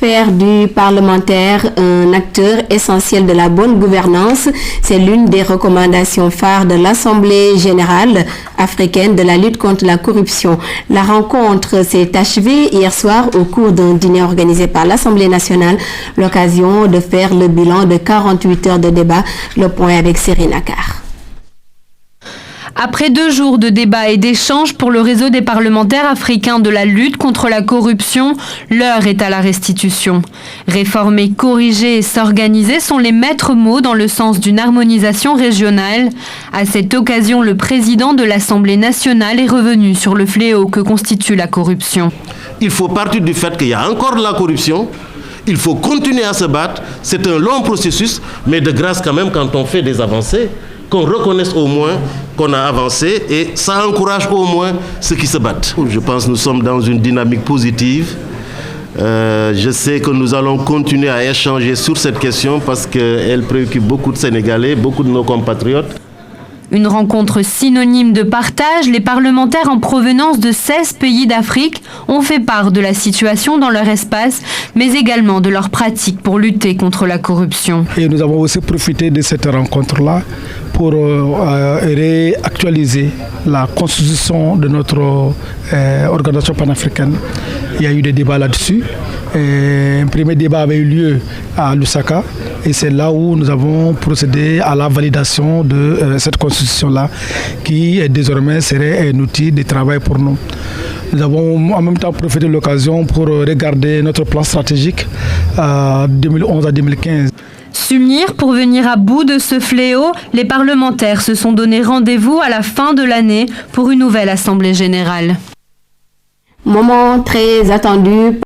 Faire du parlementaire un acteur essentiel de la bonne gouvernance, c'est l'une des recommandations phares de l'Assemblée générale africaine de la lutte contre la corruption. La rencontre s'est achevée hier soir au cours d'un dîner organisé par l'Assemblée nationale, l'occasion de faire le bilan de 48 heures de débat. Le point avec Serena Carr. Après 2 jours de débats et d'échanges pour le réseau des parlementaires africains de la lutte contre la corruption, l'heure est à la restitution. Réformer, corriger et s'organiser sont les maîtres mots dans le sens d'une harmonisation régionale. À cette occasion, le président de l'Assemblée nationale est revenu sur le fléau que constitue la corruption. Il faut partir du fait qu'il y a encore de la corruption. Il faut continuer à se battre. C'est un long processus, mais de grâce quand même quand on fait des avancées, qu'on reconnaisse au moins qu'on a avancé et ça encourage au moins ceux qui se battent. Je pense que nous sommes dans une dynamique positive. Je sais que nous allons continuer à échanger sur cette question parce qu'elle préoccupe beaucoup de Sénégalais, beaucoup de nos compatriotes. Une rencontre synonyme de partage, les parlementaires en provenance de 16 pays d'Afrique ont fait part de la situation dans leur espace, mais également de leurs pratiques pour lutter contre la corruption. Et nous avons aussi profité de cette rencontre-là pour réactualiser la constitution de notre organisation panafricaine. Il y a eu des débats là-dessus. Un premier débat avait eu lieu à Lusaka et c'est là où nous avons procédé à la validation de cette constitution-là qui désormais serait un outil de travail pour nous. Nous avons en même temps profité de l'occasion pour regarder notre plan stratégique 2011 à 2015. S'unir pour venir à bout de ce fléau, les parlementaires se sont donné rendez-vous à la fin de l'année pour une nouvelle assemblée générale. Moment très attendu